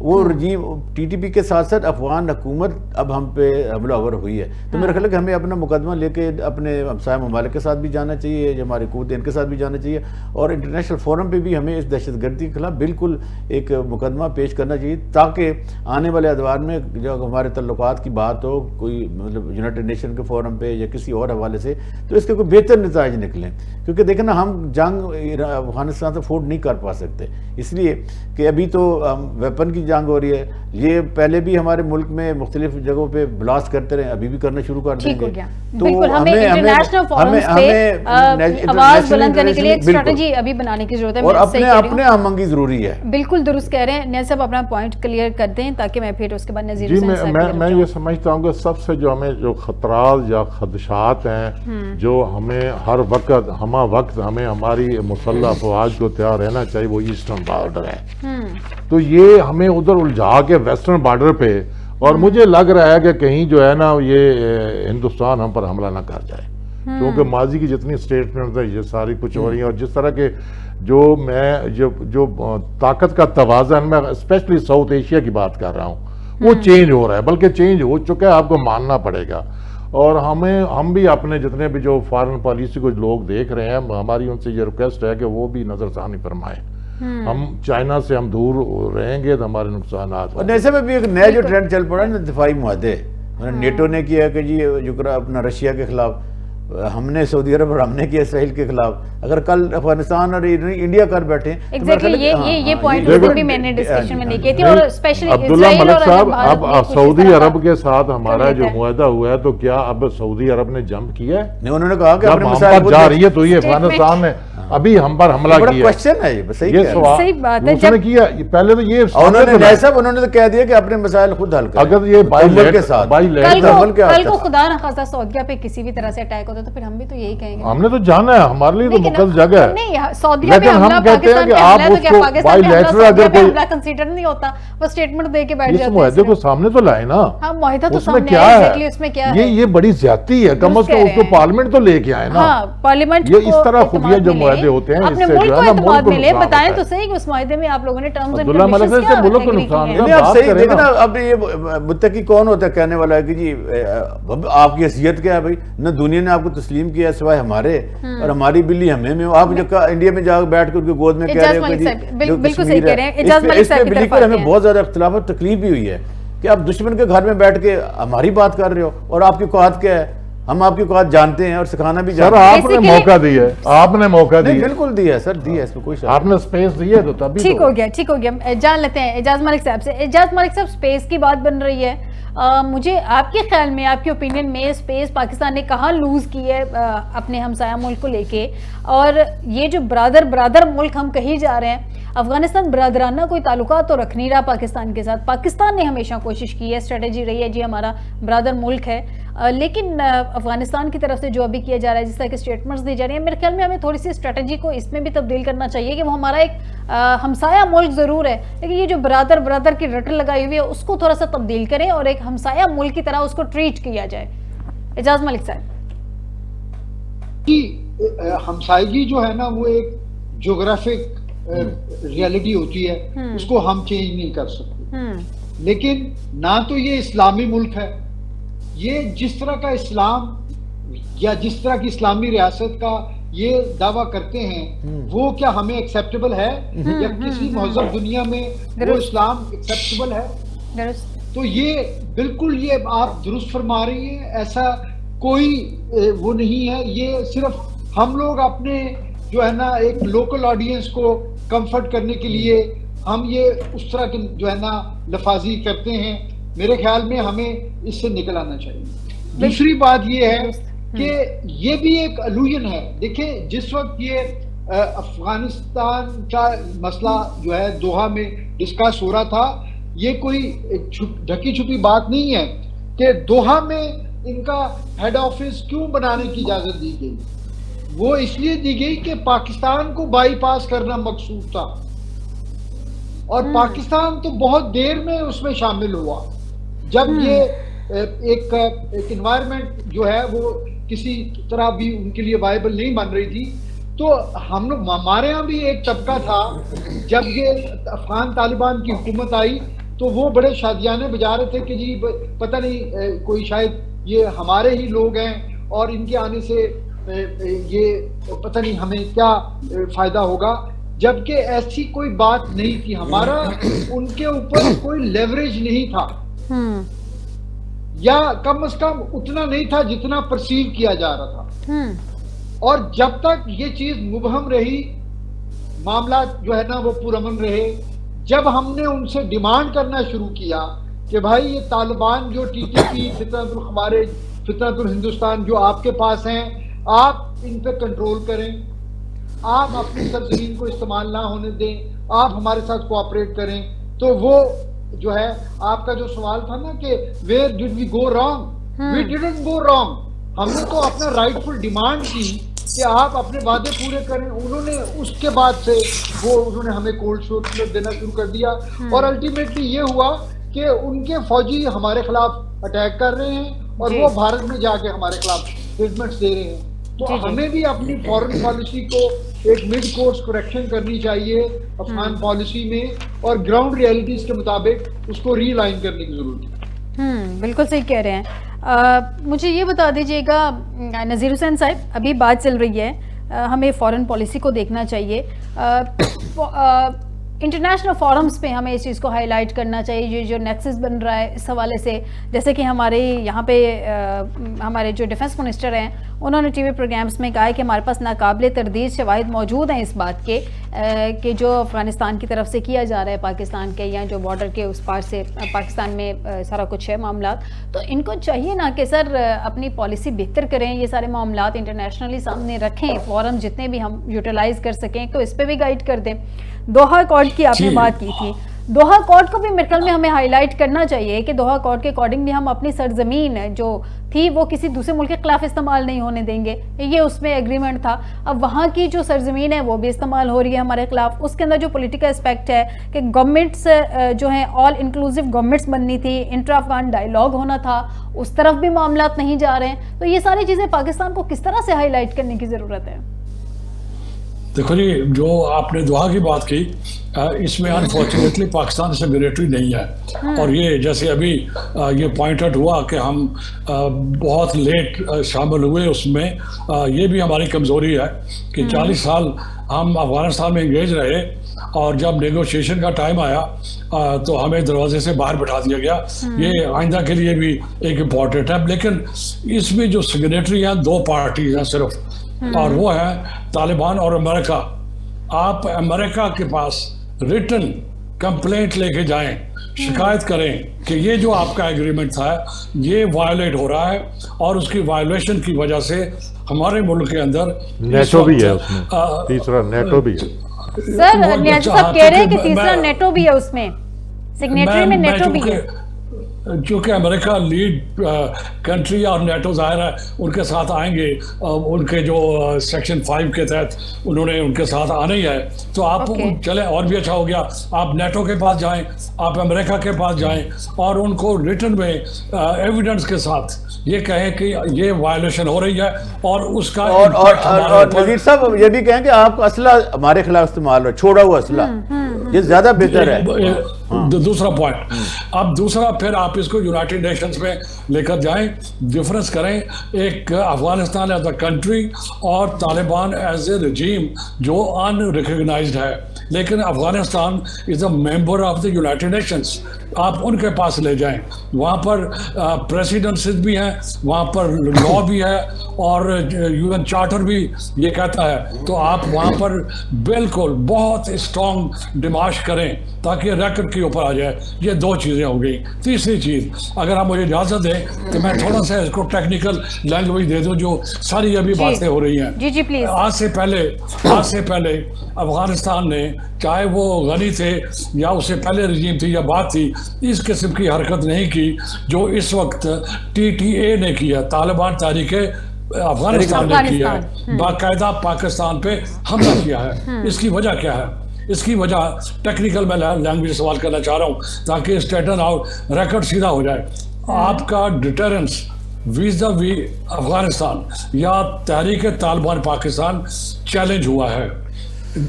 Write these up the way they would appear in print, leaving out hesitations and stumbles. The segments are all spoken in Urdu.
وہ رجیم ٹی ٹی پی کے ساتھ ساتھ افغان حکومت اب ہم پہ حملہ آور ہوئی ہے. تو میرا خیال ہے کہ ہمیں اپنا مقدمہ لے کے اپنے ہمسایہ ممالک کے ساتھ بھی جانا چاہیے, جو ہماری قوت ان کے ساتھ بھی جانا چاہیے, اور انٹرنیشنل فورم پہ بھی ہمیں اس دہشت گردی کے خلاف بالکل ایک مقدمہ پیش کرنا چاہیے, تاکہ آنے والے ادوار میں جو ہمارے تعلقات کی بات ہو کوئی مطلب یونائٹڈ نیشن کے فورم پہ یا کسی اور حوالے سے, تو اس کے کوئی بہتر نتائج نکلیں. کیونکہ دیکھیں نا, ہم جنگ افغانستان سے افورڈ نہیں کر پا سکتے, اس لیے کہ ابھی تو ویپن کی جنگ ہو رہی ہے. یہ پہلے بھی ہمارے ملک میں مختلف جگہوں پہ بلاسٹ کرتے رہے, ابھی بھی کرنا شروع کر دیں گے. تو انٹرنیشنل فورمز پہ آواز بلند کرنے کے لیے ایک اسٹریٹجی ابھی بنانے کی ضرورت ہے, اور اپنے ہم آہنگی ضروری ہے. بالکل درست کہہ رہے ہیں نیاز صاحب, اپنا پوائنٹ کلیئر کر دیں تاکہ میں پھر اس کے بعد نظیر جی میں یہ سمجھتا ہوں کہ سب سے جو ہمیں جو خطرات یا خدشات ہیں جو ہمیں ہر وقت ہمیں ہماری مسلح افواج کو تیار رہنا چاہیے, وہ ایسٹرن بارڈر ہے. تو یہ ہمیں ادھر الجھا کے ویسٹرن بارڈر پہ, اور مجھے لگ رہا ہے کہ کہیں جو ہے نا یہ ہندوستان ہم پر حملہ نہ کر جائے, کیونکہ ماضی کی جتنی اسٹیٹمنٹس ہیں یہ ساری کچھ ہو رہی ہیں, اور جس طرح کے جو طاقت کا توازن, میں اسپیشلی ساؤتھ ایشیا کی بات کر رہا ہوں, وہ چینج ہو رہا ہے, بلکہ چینج ہو چکا ہے, آپ کو ماننا پڑے گا. اور ہم بھی اپنے جتنے بھی جو فارن پالیسی کو لوگ دیکھ رہے ہیں, ہماری ان سے یہ ریکویسٹ ہے کہ وہ بھی نظر ثانی فرمائیں. ہم چائنا سے ہم دور رہیں گے تو ہمارے نقصانات. اور ایسے میں بھی ایک نیا جو ٹرینڈ چل پڑا ہے نا, دفاعی معاہدے, نیٹو نے کیا کہ جی اپنا رشیا کے خلاف, ہم نے سعودی عرب اور ہم نے کیا اسرائیل کے خلاف. اگر کل افغانستان اور انڈیا کر بیٹھے یہ پوائنٹ بھی میں نے ڈسکشن میں نہیں کی تھی, اور اسپیشلی عبداللہ ملک صاحب, اب سعودی عرب کے ساتھ ہمارا جو معاہدہ ہوا ہے, تو کیا اب سعودی عرب نے جمپ کیا ہے؟ نہیں, انہوں نے کہا کہ جب ہم پر جا رہی ہے تو یہ افغانستان نے ابھی ہم پر حملہ کیا. بڑا کوشچن ہے یہ, صحیح بات ہے. اس نے کیا پہلے تو یہ انہوں نے تو کہہ دیا کہ اپنے مسائل خود حل کریں. اگر یہ کل کو خدا نہ خواستہ سعودیہ پہ کسی بھی طرح سے اٹیک ہوتا تو پھر ہم بھی تو یہی کہیں گے. ہم نے تو جانا ہے, ہمارے لیے تو مقدس جگہ ہے. نہیں, سعودیہ پہ حملہ پاکستان پہ حملہ ہے تو کیا پاکستان پہ سعودیہ پہ حملہ کنسیڈر نہیں ہوتا, وہ اسٹیٹمنٹ دے کے بیٹھ جاتے ہیں. اس معاہدے کو سامنے تو لائے نا. ہاں, معاہدہ تو سامنے ہے, ایگزیکٹلی اس میں کیا ہے. یہ بڑی زیادتی ہے, کم از کم اس کو پارلیمنٹ تو لے کے آئے نا. ہاں, پارلیمنٹ یہ اس طرح خفیہ جو معاہدے ہوتے ہیں, اپنے ملک کو اعتماد ملے, بتائیں تو صحیح کہ اس معاہدے میں آپ لوگوں نے ٹرمز اینڈ کنڈیشنز کیا ملک کو نقصان ہے. آپ صحیح دیکھنا, اب یہ متقی کون ہوتا ہے کہنے والا ہے کہ جی آپ کی حیثیت کیا ہے بھائی, نہ دنیا نے آپ کو تسلیم کیا سوائے ہمارے, اور ہماری بلی ہمیں میں, آپ جو انڈیا میں جا بیٹھ کر گود میں کہہ رہے ہو کہ بالکل صحیح کہہ رہے ہیں. اجاز ملک صاحب کی طرف ہمیں بہت زیادہ اختلاف اور تکلیف بھی ہوئی ہے کہ آپ دشمن کے گھر میں بیٹھ کے ہماری بات کر رہے ہو, اور آپ کی قوت کیا ہے, ہم آپ کی قوت جانتے ہیں اور سکھانا بھی جانتے ہیں. سر آپ نے موقع دیا ہے, آپ نے موقع دیا, بالکل دیا ہے سر, دیا ہے, اس میں کوئی شک, آپ نے سپیس دی ہے تو تبھی ٹھیک ہو گیا. جان لیتے ہیں اجاز ملک صاحب سے. اجاز ملک صاحب, سپیس کی بات بن رہی ہے, مجھے آپ کے خیال میں, آپ کے اوپینین میں, سپیس پاکستان نے کہاں لوز کی ہے اپنے ہمسایہ ملک کو لے کے, اور یہ جو برادر ملک ہم کہی جا رہے ہیں, افغانستان برادرانہ کوئی تعلقات تو رکھ نہیں رہا پاکستان کے ساتھ. پاکستان نے ہمیشہ کوشش کی ہے, اسٹریٹجی رہی ہے جی ہمارا برادر ملک ہے, لیکن افغانستان کی طرف سے جو ابھی کیا جا رہا ہے, جس طرح کے اسٹیٹمنٹس دی جا رہی ہیں, میرے خیال میں ہمیں تھوڑی سی اسٹریٹجی کو اس میں بھی تبدیل کرنا چاہیے کہ وہ ہمارا ایک ہمسایہ ملک ضرور ہے, لیکن یہ جو برادر کی رٹل لگائی ہوئی ہے اس کو تھوڑا سا تبدیل کریں اور ایک ہمسایہ ملک کی طرح اس کو ٹریٹ کیا جائے. اجاز ملک صاحب جی, ہمسائیگی جو ہے نا وہ ایک جغرافک ریالٹی ہوتی ہے, اس کو ہم چینج نہیں کر سکتے. لیکن نہ تو یہ اسلامی ملک ہے, یہ جس طرح کا اسلام یا جس طرح کی اسلامی ریاست کا یہ دعویٰ کرتے ہیں وہ کیا ہمیں ایکسیپٹیبل ہے, یا کسی مہذب دنیا میں وہ اسلام ایکسیپٹیبل ہے؟ تو یہ بالکل یہ آپ درست فرما رہی ہیں, ایسا کوئی وہ نہیں ہے. یہ صرف ہم لوگ اپنے جو ہے نا ایک لوکل آڈینس کو کمفرٹ کرنے کے لیے ہم یہ اس طرح کے جو ہے نا لفاظی کرتے ہیں. میرے خیال میں ہمیں اس سے نکل آنا چاہیے. دوسری بات یہ ہے کہ یہ بھی ایک الوژن ہے. دیکھیں جس وقت یہ افغانستان کا مسئلہ جو ہے دوحہ میں ڈسکس ہو رہا تھا, یہ کوئی ڈھکی چھپی بات نہیں ہے کہ دوحہ میں ان کا ہیڈ آفس کیوں بنانے کی اجازت دی گئی. وہ اس لیے دی گئی کہ پاکستان کو بائی پاس کرنا مقصود تھا, اور پاکستان تو بہت دیر میں اس میں شامل ہوا جب یہ ایک انوائرمنٹ جو ہے وہ کسی طرح بھی ان کے لیے وائبل نہیں بن رہی تھی. تو ہم لوگ, ہمارے ہاں بھی ایک طبقہ تھا جب یہ افغان طالبان کی حکومت آئی تو وہ بڑے شادیانے بجا رہے تھے کہ جی پتہ نہیں کوئی شاید یہ ہمارے ہی لوگ ہیں اور ان کے آنے سے یہ پتہ نہیں ہمیں کیا فائدہ ہوگا، جبکہ ایسی کوئی بات نہیں تھی. ہمارا ان کے اوپر کوئی لیوریج نہیں تھا، یا کم از کم اتنا نہیں تھا جتنا پرسیو کیا جا رہا تھا. اور جب تک یہ چیز مبہم رہی، معاملات جو ہے نا وہ پرامن رہے. جب ہم نے ان سے ڈیمانڈ کرنا شروع کیا کہ بھائی یہ طالبان جو ٹی ٹی پی، فطرت الخوارج، فطرت الہندوستان جو آپ کے پاس ہیں، آپ ان پہ کنٹرول کریں، آپ اپنی سرزمین کو استعمال نہ ہونے دیں، آپ ہمارے ساتھ کوآپریٹ کریں. تو وہ جو ہے آپ کا جو سوال تھا نا کہ where did we go wrong, we didn't go wrong. ہم نے تو اپنا رائٹ فل ڈیمانڈ کی کہ آپ اپنے وعدے پورے کریں. انہوں نے اس کے بعد سے انہوں نے ہمیں کولڈ شوٹ دینا شروع کر دیا، اور الٹیمیٹلی یہ ہوا کہ ان کے فوجی ہمارے خلاف اٹیک کر رہے ہیں اور وہ بھارت میں جا کے ہمارے خلاف اسٹیٹمنٹس دے رہے ہیں. تو ہمیں بھی اپنی فورن پالیسی کو ایک مڈ کورس کریکشن کرنی چاہیے افغان پالیسی میں، اور گراؤنڈ ریئلٹیز کے مطابق اس کو ری لائن کرنے کی ضرورت ہے. بالکل صحیح کہہ رہے ہیں. مجھے یہ بتا دیجیے گا نذیر حسین صاحب، ابھی بات چل رہی ہے ہمیں فورن پالیسی کو دیکھنا چاہیے، انٹرنیشنل فورمز پہ ہمیں اس چیز کو ہائی لائٹ کرنا چاہیے. یہ جو نیکسس بن رہا ہے اس حوالے سے، جیسے کہ ہمارے یہاں پہ ہمارے جو ڈیفنس منسٹر ہیں انہوں نے ٹی وی پروگرامز میں کہا ہے کہ ہمارے پاس ناقابل تردید شواہد موجود ہیں اس بات کے کہ جو افغانستان کی طرف سے کیا جا رہا ہے پاکستان کے، یا جو بارڈر کے اس پار سے پاکستان میں سارا کچھ ہے معاملات. تو ان کو چاہیے نا کہ سر اپنی پالیسی بہتر کریں، یہ سارے معاملات انٹرنیشنلی سامنے رکھیں، فورم جتنے بھی ہم یوٹیلائز کر سکیں تو اس پہ بھی گائیڈ کر دیں. دوحہ اکارڈ کی آپ نے بات کی تھی، دوحہ اکارڈ کو بھی میرے خیال میں ہمیں ہائی لائٹ کرنا چاہیے کہ دوحہ اکارڈ کے اکارڈنگلی ہم اپنی سرزمین جو تھی وہ کسی دوسرے ملک کے خلاف استعمال نہیں ہونے دیں گے، یہ اس میں ایگریمنٹ تھا. اب وہاں کی جو سرزمین ہے وہ بھی استعمال ہو رہی ہے ہمارے خلاف. اس کے اندر جو پولیٹیکل اسپیکٹ ہے کہ گورنمنٹس جو ہیں آل انکلوسیو گورنمنٹس بننی تھی، انٹرا افغان ڈائیلاگ ہونا تھا، اس طرف بھی معاملات نہیں جا رہے ہیں. تو یہ ساری چیزیں پاکستان کو کس طرح سے ہائی لائٹ کرنے کی ضرورت ہے؟ دیکھو جی، جو آپ نے دوحہ کی بات کی، اس میں انفارچونیٹلی پاکستان سگریٹری نہیں ہے. اور یہ جیسے ابھی یہ پوائنٹ آؤٹ ہوا کہ ہم بہت لیٹ شامل ہوئے اس میں، یہ بھی ہماری کمزوری ہے کہ 40 سال ہم افغانستان میں انگیج رہے، اور جب نیگوشیشن کا ٹائم آیا تو ہمیں دروازے سے باہر بٹھا دیا گیا. یہ آئندہ کے لیے بھی ایک امپورٹنٹ ہے. لیکن اس میں جو سگریٹری ہیں 2 پارٹیز ہیں صرف، اور وہ ہے طالبان اور امریکہ. آپ امریکہ کے پاس ریٹن کمپلینٹ لے کے جائیں، شکایت کریں کہ یہ جو آپ کا ایگریمنٹ تھا یہ وائلیٹ ہو رہا ہے، اور اس کی وائلیشن کی وجہ سے ہمارے ملک کے اندر نیٹو بھی ہے اس میں، تیسرا نیٹو بھی ہے. سر نیازی صاحب کہہ رہے ہیں کہ تیسرا نیٹو بھی ہے اس میں، سگنیٹری میں نیٹو بھی ہے. چونکہ امریکہ لیڈ کنٹری اور نیٹو ظاہر ہے ان کے ساتھ آئیں گے، ان کے جو سیکشن 5 کے تحت انہوں نے ان کے ساتھ آنا ہی ہے. تو آپ چلیں، اور بھی اچھا ہو گیا، آپ نیٹو کے پاس جائیں، آپ امریکہ کے پاس جائیں، اور ان کو ریٹن میں ایویڈنس کے ساتھ یہ کہیں کہ یہ وائلیشن ہو رہی ہے، اور اس کا اور نذیر صاحب یہ بھی کہیں کہ آپ کا اسلحہ ہمارے خلاف استعمال ہو، چھوڑا ہوا اسلحہ، یہ زیادہ بہتر ہے. دوسرا پوائنٹ، اب دوسرا پھر آپ اس کو یونائٹڈ نیشنز میں لے کر جائیں، ڈفرنس کریں ایک افغانستان ایز اے کنٹری اور طالبان ایز اے رجیم جو ان ریکگنائزڈ ہے. لیکن Afghanistan is a member of the United Nations. آپ ان کے پاس لے جائیں، وہاں پر پریسیڈنسز بھی ہیں، وہاں پر لا بھی ہے، اور یو این چارٹر بھی یہ کہتا ہے. تو آپ وہاں پر بالکل بہت اسٹرانگ ڈیمانڈ کریں تاکہ ریکارڈ کے اوپر آ جائے. یہ 2 چیزیں ہو گئی. تیسری چیز، اگر آپ مجھے اجازت دیں تو میں تھوڑا سا اس کو ٹیکنیکل لینگویج دے دوں جو ساری ابھی باتیں ہو رہی ہیں. جی پلیز. آج سے پہلے افغانستان نے، چاہے وہ غنی تھے یا اس سے پہلے رجیم تھی یا بات تھی، اس قسم کی حرکت نہیں کی جو اس وقت TTA نے کیا، طالبان تحریک افغانستان نے کیا ہے، باقاعدہ پاکستان پہ حملہ کیا ہے. اس کی وجہ کیا ہے؟ اس کی وجہ ٹیکنیکل میں لینگویج سوال کرنا چاہ رہا ہوں تاکہ اسٹیٹن آؤٹ ریکارڈ سیدھا ہو جائے. آپ کا ڈیٹرنس ویزا وی افغانستان یا تحریک طالبان پاکستان چیلنج ہوا ہے.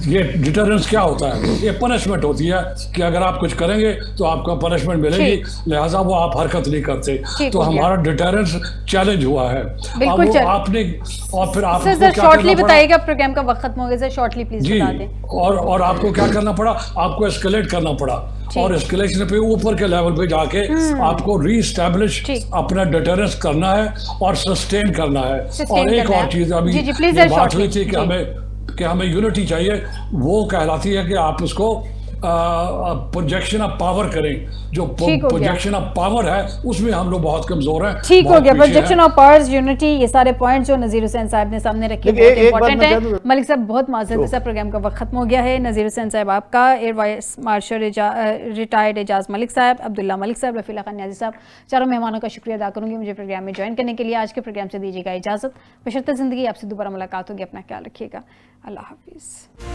یہ ڈیٹرنس کیا ہوتا ہے؟ یہ پنشمنٹ ہوتی ہے کہ اگر آپ کچھ کریں گے تو آپ کو پنشمنٹ ملے گی، لہٰذا وہ آپ حرکت نہیں کرتے. تو ہمارا ڈیٹرنس چیلنج ہوا ہے. بالکل. آپ نے اور پھر آپ سر شارٹلی بتائیے گا، پروگرام کا وقت ختم ہو گیا سر، شارٹلی پلیز بتا دیں. اور آپ کو کیا کرنا پڑا؟ آپ کو اسکیلیٹ کرنا پڑا، اور اسکیلیشن پہ اوپر کے لیول پہ جا کے آپ کو ری اسٹیبلش اپنا ڈیٹرنس کرنا ہے اور سسٹین کرنا ہے. اور ایک اور چیز ابھی یہ بات ہوئی تھی کہ ہمیں یونٹی چاہیے، وہ کہلاتی ہے کہ آپ اس کو پروجیکشن آف پاور کریں. جو پروجیکشن آف پاور ہے اس میں ہم لوگ بہت کمزور ہیں. ٹھیک ہو گیا. پروجیکشن آف پاورز، یونٹی، یہ سارے پوائنٹس جو نذیر حسین صاحب نے سامنے رکھے بہت امپورٹنٹ ہیں. ملک صاحب بہت معذرت ہے سر، پروگرام کا وقت ختم ہو گیا ہے. نذیر حسین صاحب آپ کا، ایئر وائس مارشل ریٹائرڈ اعجاز ملک صاحب، عبداللہ ملک صاحب، رفیع اللہ خان نیازی صاحب، چاروں مہمانوں کا شکریہ ادا کروں گی مجھے پروگرام میں جوائن کرنے کے لیے. آج کے پروگرام سے دیجیے گا اجازت. بشرطِ زندگی آپ سے دوبارہ ملاقات ہوگی. اپنا خیال رکھیے گا. اللہ حافظ.